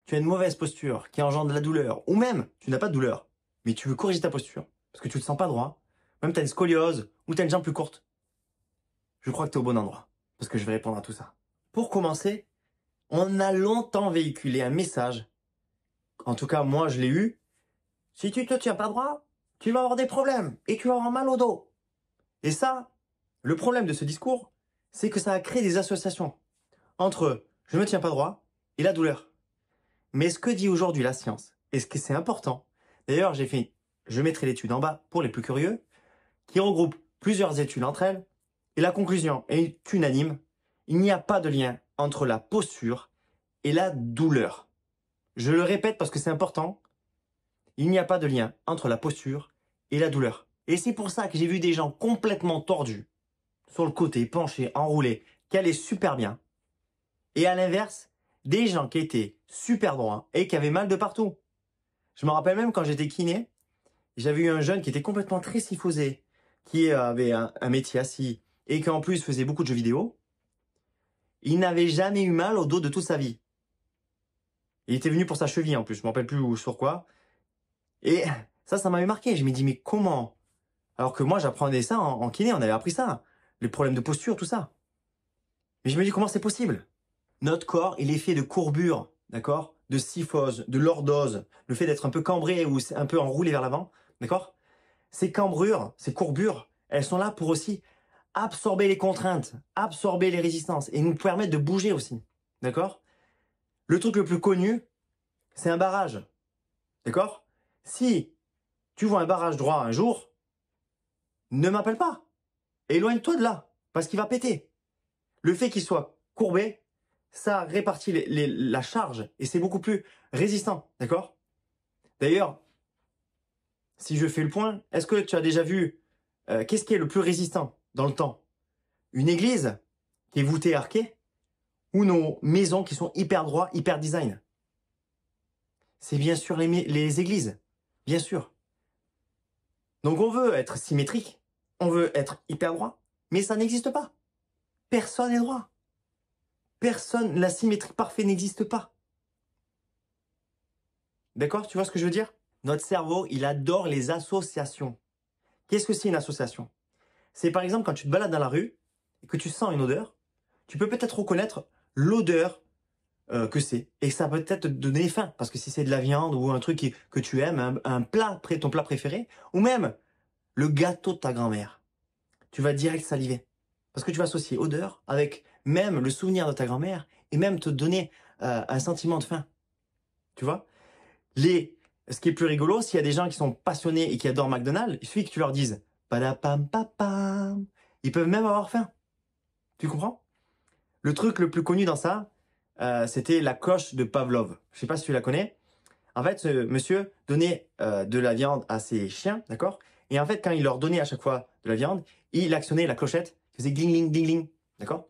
tu as une mauvaise posture qui engendre de la douleur, ou même tu n'as pas de douleur, mais tu veux corriger ta posture, parce que tu ne te sens pas droit, même tu as une scoliose, ou tu as une jambe plus courte, je crois que tu es au bon endroit, parce que je vais répondre à tout ça. Pour commencer, on a longtemps véhiculé un message, en tout cas moi je l'ai eu, si tu te tiens pas droit, tu vas avoir des problèmes, et tu vas avoir mal au dos. Et ça, le problème de ce discours, c'est que ça a créé des associations entre je ne me tiens pas droit et la douleur. Mais ce que dit aujourd'hui la science, et ce que c'est important, d'ailleurs je mettrai l'étude en bas pour les plus curieux, qui regroupe plusieurs études entre elles, et la conclusion est unanime, il n'y a pas de lien entre la posture et la douleur. Je le répète parce que c'est important, il n'y a pas de lien entre la posture et la douleur. Et c'est pour ça que j'ai vu des gens complètement tordus, sur le côté, penchés, enroulés, qui allaient super bien. Et à l'inverse, des gens qui étaient super droits et qui avaient mal de partout. Je me rappelle même quand j'étais kiné, j'avais eu un jeune qui était complètement tressifosé, qui avait un métier assis et qui en plus faisait beaucoup de jeux vidéo. Il n'avait jamais eu mal au dos de toute sa vie. Il était venu pour sa cheville en plus, je me rappelle plus sur quoi. Et ça m'avait marqué. Je me dis mais comment? Alors que moi j'apprenais ça en kiné, on avait appris ça. Les problèmes de posture, tout ça. Mais je me dis comment c'est possible? Notre corps, il est fait de courbures, d'accord? De syphose, de lordose, le fait d'être un peu cambré ou un peu enroulé vers l'avant, d'accord? Ces cambrures, ces courbures, elles sont là pour aussi absorber les contraintes, absorber les résistances et nous permettre de bouger aussi, d'accord? Le truc le plus connu, c'est un barrage, d'accord? Si tu vois un barrage droit un jour, ne m'appelle pas. Éloigne-toi de là, parce qu'il va péter. Le fait qu'il soit courbé, ça répartit la charge et c'est beaucoup plus résistant, d'accord? D'ailleurs, si je fais le point, est-ce que tu as déjà vu qu'est-ce qui est le plus résistant dans le temps? Une église qui est voûtée arquée ou nos maisons qui sont hyper droits, hyper design? C'est bien sûr les églises, bien sûr. Donc on veut être symétrique, on veut être hyper droit, mais ça n'existe pas. Personne n'est droit. Personne, la symétrie parfaite n'existe pas. D'accord? Tu vois ce que je veux dire? Notre cerveau, il adore les associations. Qu'est-ce que c'est une association? C'est par exemple quand tu te balades dans la rue et que tu sens une odeur, tu peux peut-être reconnaître l'odeur que c'est. Et ça peut peut-être te donner faim, parce que si c'est de la viande ou un truc que tu aimes, un plat, ton plat préféré, ou même le gâteau de ta grand-mère, tu vas direct saliver. Parce que tu vas associer odeur avec même le souvenir de ta grand-mère et même te donner un sentiment de faim. Tu vois? Ce qui est plus rigolo, s'il y a des gens qui sont passionnés et qui adorent McDonald's, il suffit que tu leur dises padapam papam. Ils peuvent même avoir faim. Tu comprends? Le truc le plus connu dans ça, c'était la cloche de Pavlov. Je sais pas si tu la connais. En fait, ce monsieur donnait de la viande à ses chiens, d'accord? Et en fait, quand il leur donnait à chaque fois de la viande, il actionnait la clochette, il faisait gling gling gling, d'accord?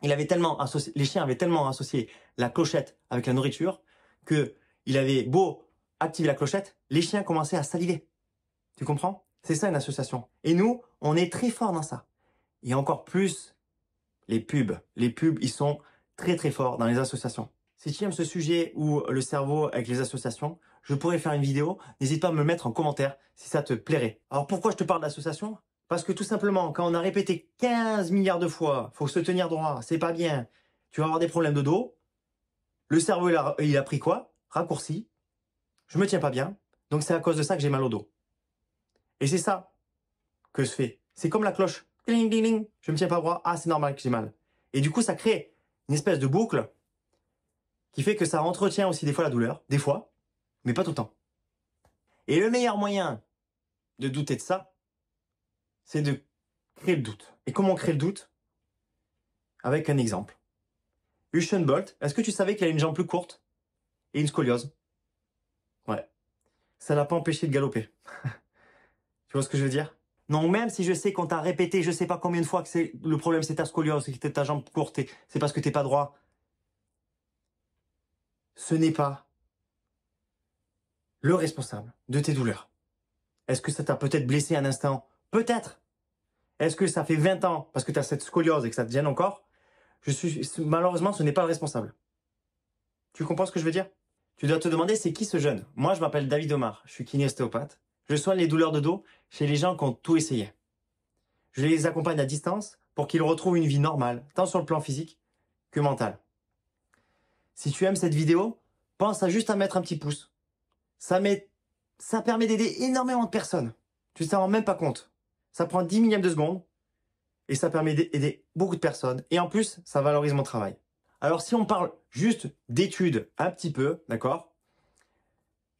Les chiens avaient tellement associé la clochette avec la nourriture que il avait beau activer la clochette, les chiens commençaient à saliver. Tu comprends? C'est ça une association. Et nous, on est très fort dans ça. Et encore plus les pubs. Les pubs, ils sont très très forts dans les associations. Si tu aimes ce sujet ou le cerveau avec les associations, je pourrais faire une vidéo. N'hésite pas à me le mettre en commentaire si ça te plairait. Alors pourquoi je te parle d'association? Parce que tout simplement, quand on a répété 15 milliards de fois, faut se tenir droit, c'est pas bien, tu vas avoir des problèmes de dos, le cerveau il a pris quoi? Raccourci, je me tiens pas bien, donc c'est à cause de ça que j'ai mal au dos. Et c'est ça que je fais. C'est comme la cloche. Ding, ding, ding. Je me tiens pas droit, ah c'est normal que j'ai mal. Et du coup ça crée une espèce de boucle qui fait que ça entretient aussi des fois la douleur, des fois, mais pas tout le temps. Et le meilleur moyen de douter de ça, c'est de créer le doute. Et comment on crée le doute? Avec un exemple. Usain Bolt, est-ce que tu savais qu'il a une jambe plus courte et une scoliose? Ouais. Ça l'a pas empêché de galoper. Tu vois ce que je veux dire? Non, même si je sais qu'on t'a répété, je sais pas combien de fois que le problème c'est ta scoliose, c'est ta jambe courte, c'est parce que t'es pas droit. Ce n'est pas le responsable de tes douleurs. Est-ce que ça t'a peut-être blessé un instant? Peut-être. Est-ce que ça fait 20 ans parce que tu as cette scoliose et que ça te gêne encore? Malheureusement, ce n'est pas le responsable. Tu comprends ce que je veux dire? Tu dois te demander, c'est qui ce jeune? Moi, je m'appelle David Omar, je suis kiné-ostéopathe. Je soigne les douleurs de dos chez les gens qui ont tout essayé. Je les accompagne à distance pour qu'ils retrouvent une vie normale, tant sur le plan physique que mental. Si tu aimes cette vidéo, pense à juste à mettre un petit pouce. Ça permet d'aider énormément de personnes. Tu ne t'en rends même pas compte. Ça prend 10 millièmes de seconde et ça permet d'aider beaucoup de personnes. Et en plus, ça valorise mon travail. Alors si on parle juste d'études un petit peu, d'accord?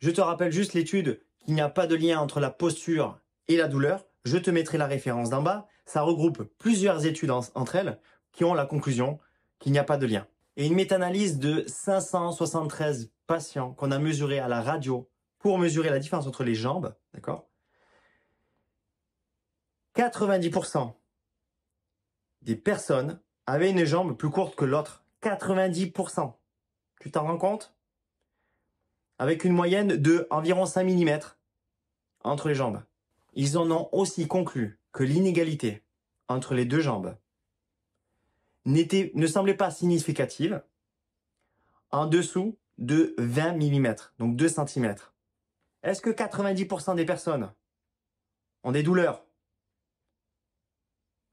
Je te rappelle juste l'étude qu'il n'y a pas de lien entre la posture et la douleur. Je te mettrai la référence d'en bas. Ça regroupe plusieurs études entre elles qui ont la conclusion qu'il n'y a pas de lien. Et une méta-analyse de 573 patients qu'on a mesuré à la radio pour mesurer la différence entre les jambes, d'accord? 90% des personnes avaient une jambe plus courte que l'autre. 90%. Tu t'en rends compte? Avec une moyenne de environ 5 mm entre les jambes. Ils en ont aussi conclu que l'inégalité entre les deux jambes ne semblait pas significative en dessous de 20 mm, donc 2 cm. Est-ce que 90% des personnes ont des douleurs?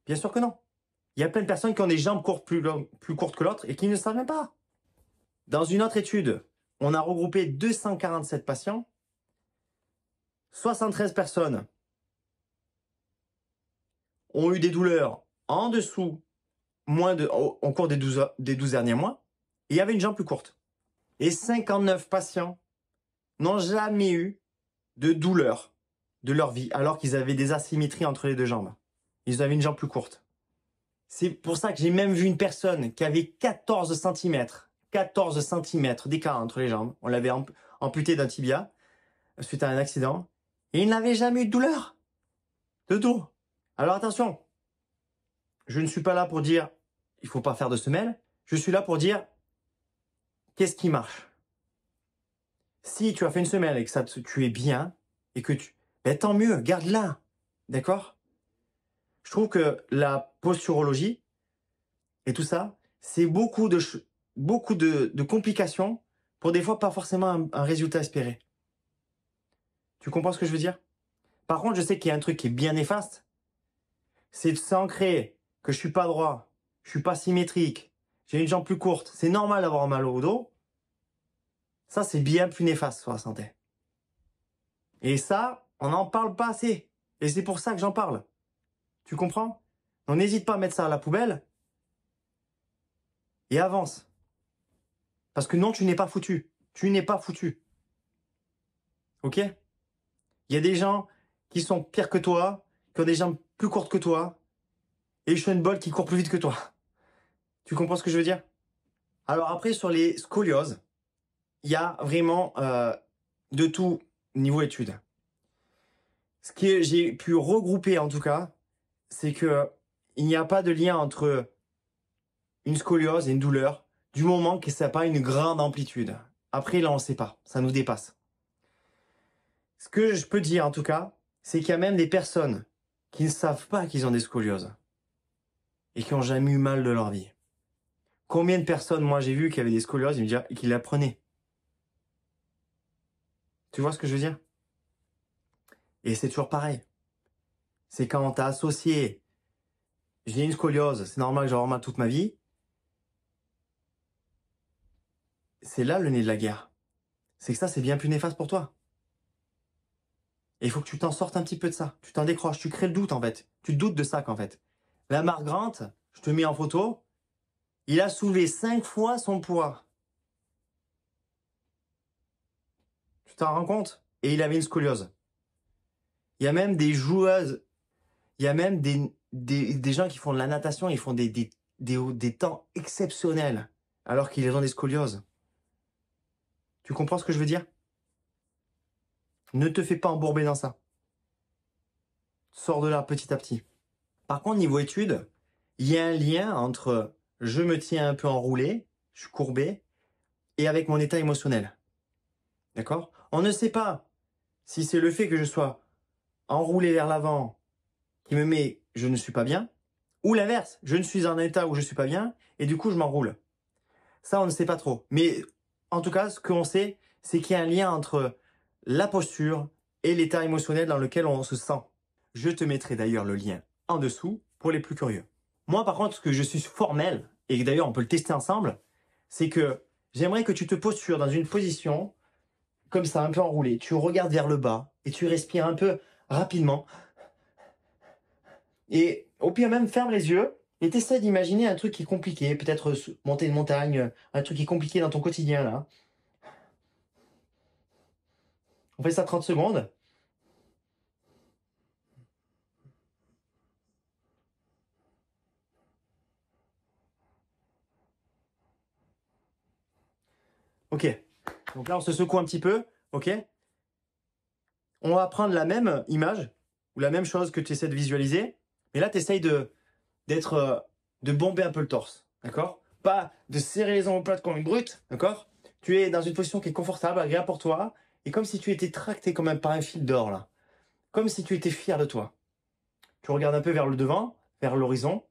Bien sûr que non. Il y a plein de personnes qui ont des jambes plus courtes que l'autre et qui ne le savent même pas. Dans une autre étude, on a regroupé 247 patients. 73 personnes ont eu des douleurs en dessous, au cours des 12 derniers mois, et il y avait une jambe plus courte. Et 59 patients n'ont jamais eu de douleur de leur vie, alors qu'ils avaient des asymétries entre les deux jambes. Ils avaient une jambe plus courte. C'est pour ça que j'ai même vu une personne qui avait 14 cm d'écart entre les jambes. On l'avait amputé d'un tibia suite à un accident. Et il n'avait jamais eu de douleur de dos. Alors attention, je ne suis pas là pour dire il faut pas faire de semelle. Je suis là pour dire qu'est-ce qui marche. Si tu as fait une semelle et que tu es bien et que ben tant mieux, garde-la. D'accord? Je trouve que la posturologie et tout ça, c'est beaucoup de complications pour des fois pas forcément un résultat espéré. Tu comprends ce que je veux dire? Par contre, je sais qu'il y a un truc qui est bien néfaste, c'est de s'ancrer que je suis pas droit, je suis pas symétrique, j'ai une jambe plus courte, c'est normal d'avoir mal au dos. Ça, c'est bien plus néfaste sur la santé. Et ça, on n'en parle pas assez. Et c'est pour ça que j'en parle. Tu comprends? Donc n'hésite pas à mettre ça à la poubelle et avance. Parce que non, tu n'es pas foutu. Tu n'es pas foutu. Ok? Il y a des gens qui sont pires que toi, qui ont des jambes plus courtes que toi, et Usain Bolt qui court plus vite que toi. Tu comprends ce que je veux dire? Alors après, sur les scolioses, il y a vraiment de tout niveau études. Ce que j'ai pu regrouper en tout cas, c'est que il n'y a pas de lien entre une scoliose et une douleur du moment que ça n'a pas une grande amplitude. Après, là, on ne sait pas. Ça nous dépasse. Ce que je peux dire en tout cas, c'est qu'il y a même des personnes qui ne savent pas qu'ils ont des scolioses et qui n'ont jamais eu mal de leur vie. Combien de personnes, moi, j'ai vu qui avaient des scolioses et qui l'apprenaient? Tu vois ce que je veux dire? Et c'est toujours pareil. C'est quand on t'a associé, j'ai une scoliose, c'est normal que j'aurai mal toute ma vie. C'est là le nez de la guerre. C'est que ça, c'est bien plus néfaste pour toi. Et il faut que tu t'en sortes un petit peu de ça. Tu t'en décroches, tu crées le doute en fait. Tu te doutes de ça qu'en fait. La Mark Grant, je te mets en photo, il a soulevé 5 fois son poids. Tu t'en rends compte? Et il avait une scoliose. Il y a même des joueuses, il y a même des gens qui font de la natation, ils font des temps exceptionnels alors qu'ils ont des scolioses. Tu comprends ce que je veux dire? Ne te fais pas embourber dans ça. Sors de là petit à petit. Par contre, niveau études, il y a un lien entre je me tiens un peu enroulé, je suis courbé, et avec mon état émotionnel. D'accord? On ne sait pas si c'est le fait que je sois enroulé vers l'avant qui me met je ne suis pas bien, ou l'inverse, je ne suis en état où je suis pas bien, et du coup je m'enroule. Ça, on ne sait pas trop. Mais en tout cas, ce qu'on sait, c'est qu'il y a un lien entre la posture et l'état émotionnel dans lequel on se sent. Je te mettrai d'ailleurs le lien en dessous pour les plus curieux. Moi, par contre, ce que je suis formel, et d'ailleurs on peut le tester ensemble, c'est que j'aimerais que tu te postures dans une position comme ça, un peu enroulée. Tu regardes vers le bas et tu respires un peu rapidement. Et au pire même, ferme les yeux et t'essaies d'imaginer un truc qui est compliqué, peut-être monter une montagne, un truc qui est compliqué dans ton quotidien là. On fait ça 30 secondes. Ok. Donc là, on se secoue un petit peu. Ok. On va prendre la même image ou la même chose que tu essaies de visualiser. Mais là, tu essayes de bomber un peu le torse. D'accord? Pas de serrer les omoplates comme une brute. D'accord? Tu es dans une position qui est confortable, agréable pour toi. Et comme si tu étais tracté comme par un fil d'or là. Comme si tu étais fier de toi. Tu regardes un peu vers le devant, vers l'horizon.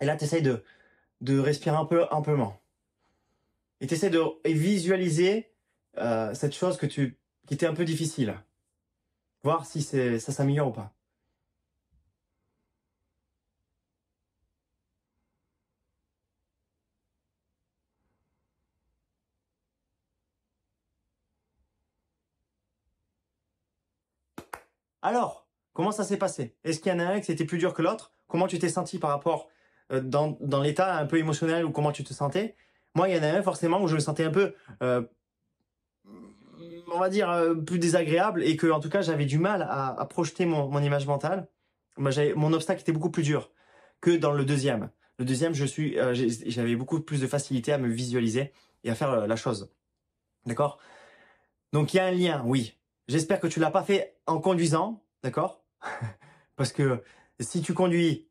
Et là, tu essayes de respirer un peu amplement. Et tu essaies de visualiser cette chose qui était un peu difficile. Voir si ça s'améliore ou pas. Alors, comment ça s'est passé? Est-ce qu'il y en a un qui c'était plus dur que l'autre? Comment tu t'es senti par rapport dans l'état un peu émotionnel ou comment tu te sentais? Moi, il y en a un forcément où je me sentais un peu, on va dire, plus désagréable et que, en tout cas, j'avais du mal à projeter mon image mentale. Mon obstacle était beaucoup plus dur que dans le deuxième. Le deuxième, j'avais beaucoup plus de facilité à me visualiser et à faire la chose. D'accord? Donc, il y a un lien, oui. J'espère que tu l'as pas fait en conduisant, d'accord? Parce que si tu conduis,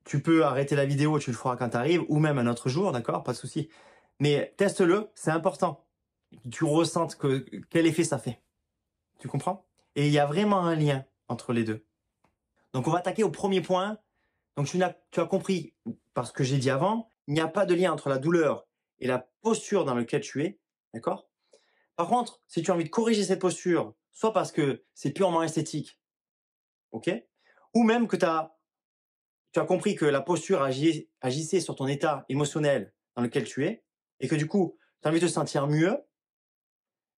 tu peux arrêter la vidéo, tu le feras quand tu arrives, ou même un autre jour, d'accord? Pas de souci. Mais teste-le, c'est important. Tu ressentes quel effet ça fait. Tu comprends? Et il y a vraiment un lien entre les deux. Donc on va attaquer au premier point. Donc tu as compris, parce que j'ai dit avant, il n'y a pas de lien entre la douleur et la posture dans laquelle tu es, d'accord? Par contre, si tu as envie de corriger cette posture, soit parce que c'est purement esthétique, ok? Ou même que tu as compris que la posture agissait sur ton état émotionnel dans lequel tu es, et que du coup, tu as envie de te sentir mieux,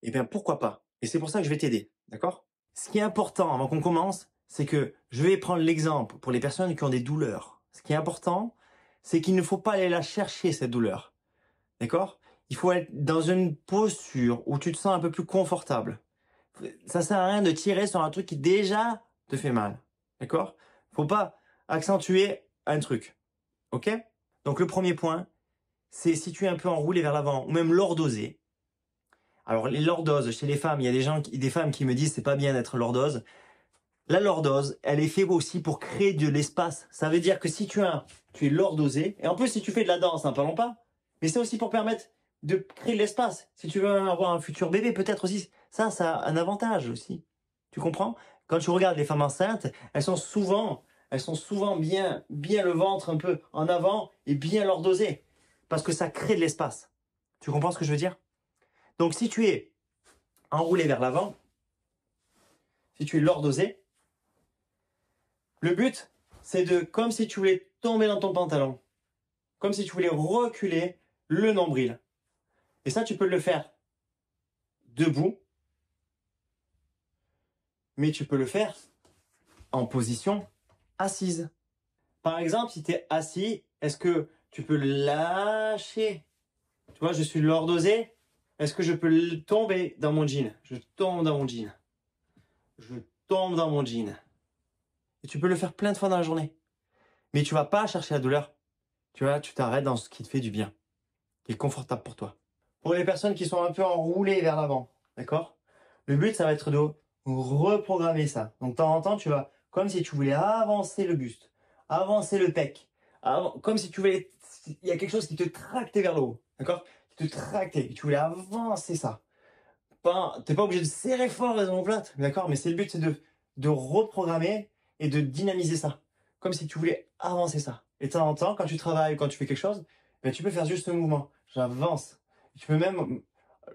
eh bien pourquoi pas? Et c'est pour ça que je vais t'aider, d'accord? Ce qui est important avant qu'on commence, c'est que je vais prendre l'exemple pour les personnes qui ont des douleurs. Ce qui est important, c'est qu'il ne faut pas aller la chercher, cette douleur. D'accord? Il faut être dans une posture où tu te sens un peu plus confortable. Ça sert à rien de tirer sur un truc qui déjà te fait mal. D'accord? Faut pas accentuer un truc. Ok? Donc le premier point, c'est si tu es un peu enroulé vers l'avant ou même lordosé. Alors les lordoses, chez les femmes, il y a des femmes qui me disent c'est pas bien d'être lordose. La lordose, elle est faite aussi pour créer de l'espace. Ça veut dire que si tu es lordosé, et en plus si tu fais de la danse, parlons pas, mais c'est aussi pour permettre de créer de l'espace. Si tu veux avoir un futur bébé, peut-être aussi, ça a un avantage aussi. Tu comprends? Quand tu regardes les femmes enceintes, elles sont souvent bien le ventre un peu en avant et bien lordosées. Parce que ça crée de l'espace. Tu comprends ce que je veux dire? Donc si tu es enroulé vers l'avant, si tu es lordosé, le but, c'est comme si tu voulais tomber dans ton pantalon. Comme si tu voulais reculer le nombril. Et ça, tu peux le faire debout. Mais tu peux le faire en position assise. Par exemple, si tu es assis, est-ce que tu peux lâcher? Tu vois, je suis lordosé. Est-ce que je peux tomber dans mon jean? Je tombe dans mon jean. Je tombe dans mon jean. Et tu peux le faire plein de fois dans la journée. Mais tu vas pas chercher la douleur. Tu t'arrêtes dans ce qui te fait du bien, qui est confortable pour toi. Pour les personnes qui sont un peu enroulées vers l'avant, d'accord? Le but, ça va être de reprogrammer ça. Donc, de temps en temps, tu vas, comme si tu voulais avancer le buste, avancer le pec, comme si tu voulais, il y a quelque chose qui te tractait vers le haut, d'accord? Qui te tractait, et tu voulais avancer ça. T'es pas obligé de serrer fort les omoplates, d'accord? Mais c'est le but, c'est de reprogrammer et de dynamiser ça. Comme si tu voulais avancer ça. Et de temps en temps, quand tu travailles, quand tu fais quelque chose, ben, tu peux faire juste ce mouvement. J'avance. Tu peux même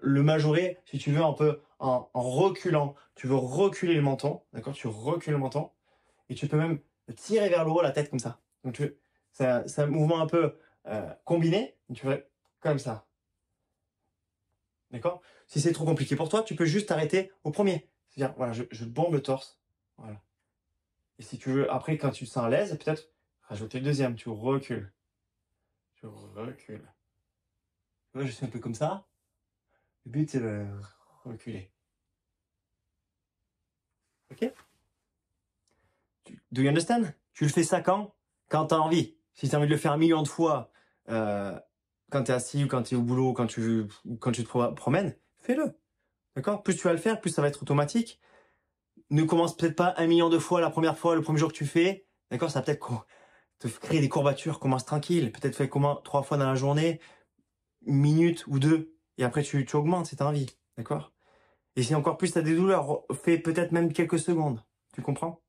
le majorer, si tu veux, un peu en reculant. Tu veux reculer le menton, d'accord? Tu recules le menton et tu peux même tirer vers le haut la tête comme ça. Donc c'est un mouvement un peu combiné. Tu fais comme ça, d'accord? Si c'est trop compliqué pour toi, tu peux juste t'arrêter au premier. C'est-à-dire, voilà, je bombe le torse, voilà. Et si tu veux, après, quand tu te sens à l'aise, peut-être rajouter le deuxième. Tu recules, tu recules. Moi, je suis un peu comme ça. Le but, c'est de reculer. Ok? Do you understand? Tu le fais ça quand? Quand tu as envie. Si tu as envie de le faire 1 million de fois, quand tu es assis ou quand tu es au boulot, ou quand tu te promènes, fais-le. D'accord? Plus tu vas le faire, plus ça va être automatique. Ne commence peut-être pas 1 million de fois la première fois, le premier jour que tu fais. D'accord? Ça va peut-être te créer des courbatures. Commence tranquille. Peut-être fais 3 fois dans la journée, 1 minute ou 2. Et après, tu augmentes si tu as envie. D'accord? Et si encore plus tu as des douleurs, fais peut-être même quelques secondes. Tu comprends?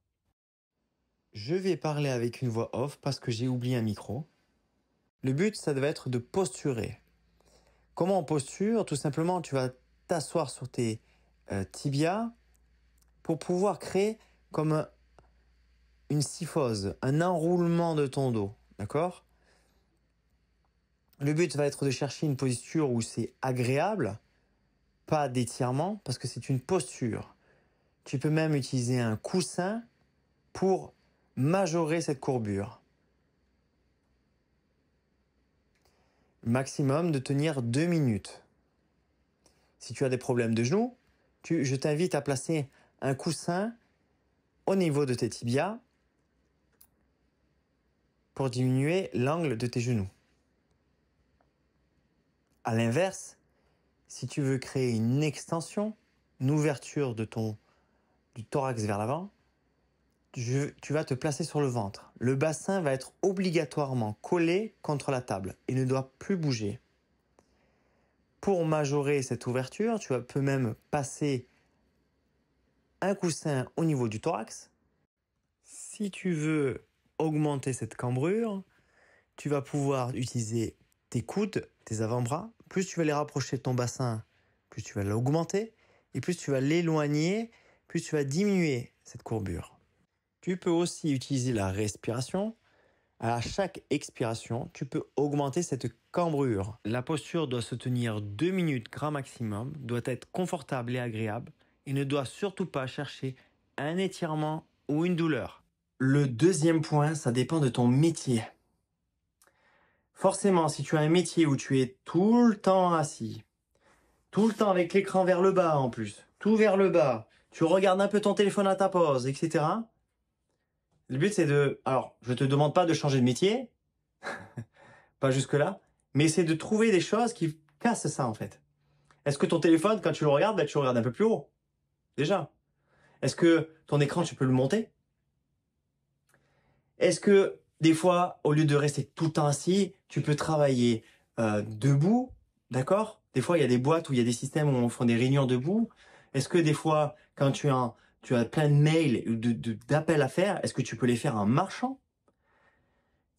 Je vais parler avec une voix off parce que j'ai oublié un micro. Le but, ça devait être de posturer. Comment on posture? Tout simplement, tu vas t'asseoir sur tes tibias pour pouvoir créer comme une syphose, un enroulement de ton dos. D'accord? Le but va être de chercher une posture où c'est agréable, pas d'étirement, parce que c'est une posture. Tu peux même utiliser un coussin pour majorer cette courbure. Maximum de tenir 2 minutes. Si tu as des problèmes de genoux, je t'invite à placer un coussin au niveau de tes tibias pour diminuer l'angle de tes genoux. À l'inverse, si tu veux créer une extension, une ouverture du thorax vers l'avant, tu vas te placer sur le ventre. Le bassin va être obligatoirement collé contre la table et ne doit plus bouger. Pour majorer cette ouverture, tu peux même passer un coussin au niveau du thorax. Si tu veux augmenter cette cambrure, tu vas pouvoir utiliser tes coudes, tes avant-bras. Plus tu vas les rapprocher de ton bassin, plus tu vas l'augmenter. Et plus tu vas l'éloigner, plus tu vas diminuer cette courbure. Tu peux aussi utiliser la respiration. À chaque expiration, tu peux augmenter cette cambrure. La posture doit se tenir 2 minutes grand maximum, doit être confortable et agréable et ne doit surtout pas chercher un étirement ou une douleur. Le deuxième point, ça dépend de ton métier. Forcément, si tu as un métier où tu es tout le temps assis, tout le temps avec l'écran vers le bas en plus, tout vers le bas, tu regardes un peu ton téléphone à ta pause, etc. Le but c'est de... Alors, je te demande pas de changer de métier, pas jusque-là, mais c'est de trouver des choses qui cassent ça en fait. Est-ce que ton téléphone, quand tu le regardes, tu le regardes un peu plus haut? Déjà. Est-ce que ton écran, tu peux le monter? Est-ce que des fois, au lieu de rester tout le temps assis, tu peux travailler debout? D'accord? Des fois, il y a des boîtes où il y a des systèmes où on fait des réunions debout. Est-ce que des fois, quand tu as plein de mails, d'appels à faire, est-ce que tu peux les faire en marchant?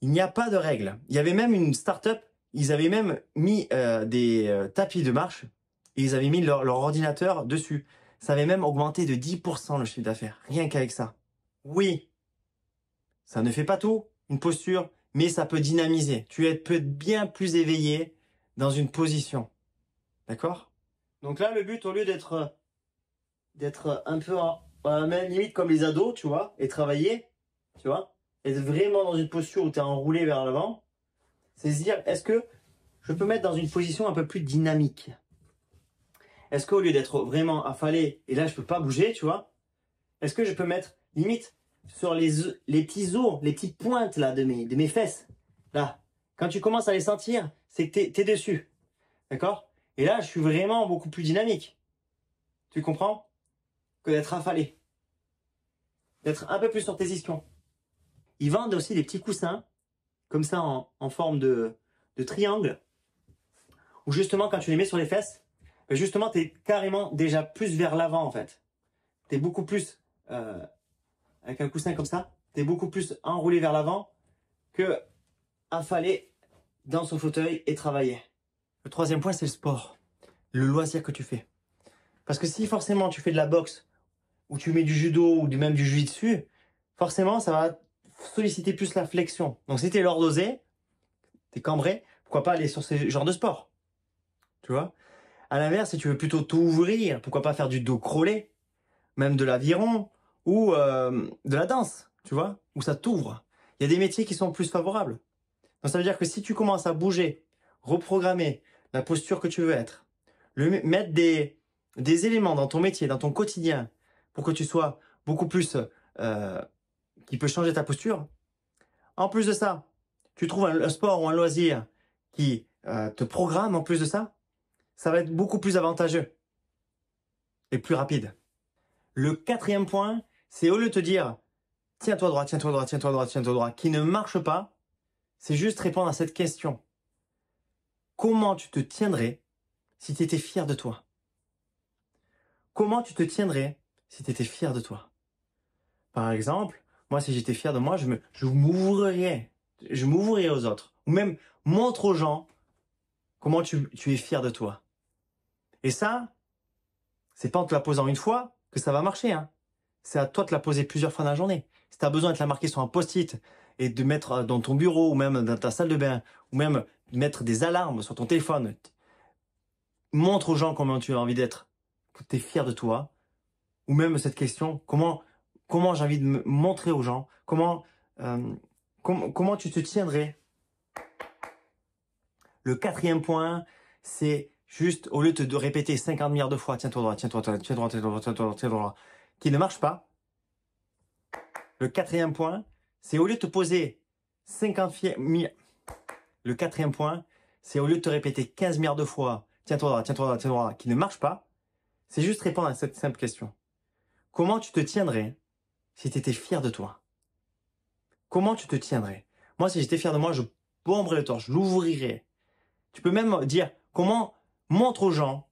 Il n'y a pas de règle. Il y avait même une start-up, ils avaient même mis des tapis de marche et ils avaient mis leur ordinateur dessus. Ça avait même augmenté de 10% le chiffre d'affaires, rien qu'avec ça. Oui, ça ne fait pas tout, une posture, mais ça peut dynamiser. Peux être bien plus éveillé dans une position. D'accord? Donc là, le but, au lieu d'être un peu à la même limite comme les ados, tu vois, et travailler, tu vois, être vraiment dans une posture où tu es enroulé vers l'avant, c'est se dire, est-ce que je peux mettre dans une position un peu plus dynamique? Est-ce qu'au lieu d'être vraiment affalé, et là je peux pas bouger, tu vois, est-ce que je peux mettre limite sur les petits os, les petites pointes là de mes fesses, là, quand tu commences à les sentir, c'est que t'es dessus, d'accord? Et là, je suis vraiment beaucoup plus dynamique. Tu comprends? Que d'être affalé. D'être un peu plus sur tes ischions. Ils vendent aussi des petits coussins, comme ça en forme de triangle, où justement quand tu les mets sur les fesses, justement t'es carrément déjà plus vers l'avant en fait. T'es beaucoup plus, avec un coussin comme ça, t'es beaucoup plus enroulé vers l'avant que affalé dans son fauteuil et travailler. Le troisième point, c'est le sport. le loisir que tu fais. Parce que si forcément tu fais de la boxe, ou tu mets du judo, ou même du jiu-jitsu, forcément ça va solliciter plus la flexion. Donc si tu es lordosé, tu es cambré, pourquoi pas aller sur ce genre de sport? Tu vois? À l'inverse, si tu veux plutôt t'ouvrir, pourquoi pas faire du dos crawlé, même de l'aviron, ou de la danse, tu vois? Où ça t'ouvre. Il y a des métiers qui sont plus favorables. Donc ça veut dire que si tu commences à bouger, reprogrammer la posture que tu veux être, mettre des éléments dans ton métier, dans ton quotidien, pour que tu sois beaucoup plus, qui peut changer ta posture. En plus de ça, tu trouves un sport ou un loisir qui te programme en plus de ça, ça va être beaucoup plus avantageux et plus rapide. Le 4e point, c'est au lieu de te dire « tiens-toi droit, tiens-toi droit, tiens-toi droit, tiens-toi droit », qui ne marche pas, c'est juste répondre à cette question. Comment tu te tiendrais si tu étais fier de toi? Comment tu te tiendrais si tu étais fier de toi? Par exemple, moi, si j'étais fier de moi, je m'ouvrirais aux autres. Ou même montre aux gens comment tu es fier de toi. Et ça, c'est pas en te la posant une fois que ça va marcher, hein. C'est à toi de te la poser plusieurs fois dans la journée. Si tu as besoin de la marquer sur un post-it et de mettre dans ton bureau ou même dans ta salle de bain ou même de mettre des alarmes sur ton téléphone, montre aux gens comment tu as envie d'être, que tu es fier de toi. Ou même cette question, comment j'ai envie de me montrer aux gens, comment tu te tiendrais. Le 4e point, c'est juste, au lieu de répéter 50 milliards de fois, tiens-toi droit, tiens-toi droit, tiens-toi droit, tiens-toi droit, tiens-toi droit, tiens-toi droit, qui ne marche pas. Le 4e point, c'est au lieu de te poser 50 milliards. Le 4e point, c'est au lieu de te répéter 15 milliards de fois, tiens-toi droit, tiens-toi droit, tiens-toi droit, qui ne marche pas. C'est juste répondre à cette simple question. Comment tu te tiendrais si tu étais fier de toi? Comment tu te tiendrais? Moi, si j'étais fier de moi, je bomberais le torse, je l'ouvrirais. Tu peux même dire, montre aux gens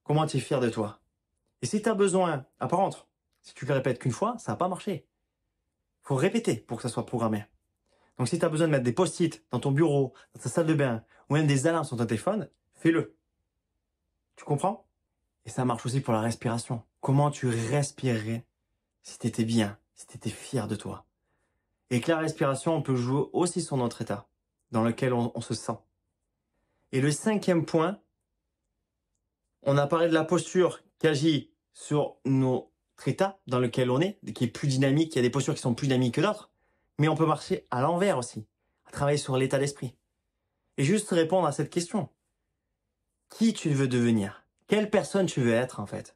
comment tu es fier de toi. Et si tu as besoin, par contre, si tu le répètes qu'une fois, ça va pas marcher. Il faut répéter pour que ça soit programmé. Donc si tu as besoin de mettre des post-it dans ton bureau, dans ta salle de bain, ou même des alarmes sur ton téléphone, fais-le. Tu comprends? Et ça marche aussi pour la respiration. Comment tu respirerais si tu étais bien, si tu étais fier de toi? Et que la respiration, on peut jouer aussi sur notre état, dans lequel on se sent. Et le 5e point, on a parlé de la posture qui agit sur notre état dans lequel on est, qui est plus dynamique. Il y a des postures qui sont plus dynamiques que d'autres. Mais on peut marcher à l'envers aussi, à travailler sur l'état d'esprit. Et juste répondre à cette question. Qui tu veux devenir? Quelle personne tu veux être en fait?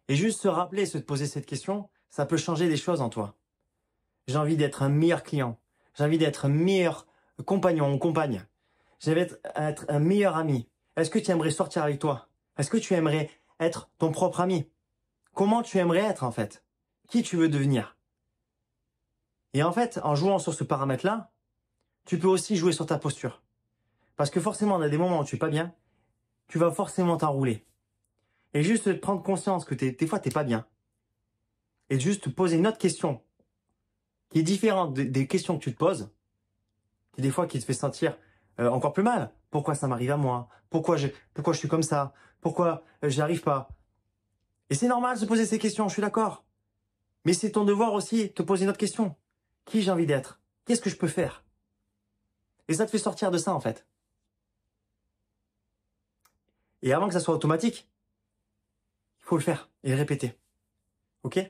Et juste se rappeler, se poser cette question, ça peut changer des choses en toi. J'ai envie d'être un meilleur client. J'ai envie d'être un meilleur compagnon ou compagne. J'ai envie d'être un meilleur ami. Est-ce que tu aimerais sortir avec toi? Est-ce que tu aimerais être ton propre ami? Comment tu aimerais être en fait? Qui tu veux devenir? Et en fait, en jouant sur ce paramètre-là, tu peux aussi jouer sur ta posture. Parce que forcément, dans des moments où tu es pas bien, tu vas forcément t'enrouler. Et juste prendre conscience que des fois, t'es pas bien. Et juste te poser une autre question qui est différente des questions que tu te poses, qui des fois qui te fait sentir encore plus mal. Pourquoi ça m'arrive à moi? Pourquoi je suis comme ça? Pourquoi j'y arrive pas? Et c'est normal de se poser ces questions, je suis d'accord. Mais c'est ton devoir aussi de te poser une autre question. Qui j'ai envie d'être? Qu'est-ce que je peux faire? Et ça te fait sortir de ça en fait. Et avant que ça soit automatique, il faut le faire et le répéter. Ok?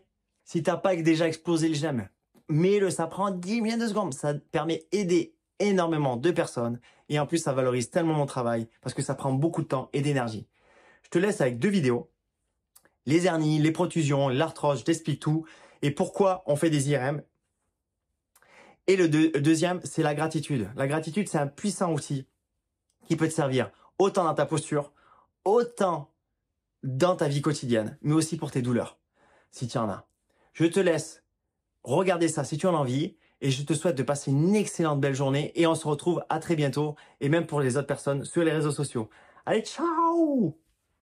Si t'as pas déjà explosé le j'aime, mets-le, ça prend 10 millions de secondes. Ça te permet d'aider énormément de personnes. Et en plus, ça valorise tellement mon travail parce que ça prend beaucoup de temps et d'énergie. Je te laisse avec 2 vidéos. Les hernies, les protusions, l'arthrose, je t'explique tout. Et pourquoi on fait des IRM. Et le deuxième, c'est la gratitude. La gratitude, c'est un puissant outil qui peut te servir autant dans ta posture, autant dans ta vie quotidienne, mais aussi pour tes douleurs, si tu en as. Je te laisse regarder ça si tu en as envie et je te souhaite de passer une excellente belle journée et on se retrouve à très bientôt et même pour les autres personnes sur les réseaux sociaux. Allez, ciao!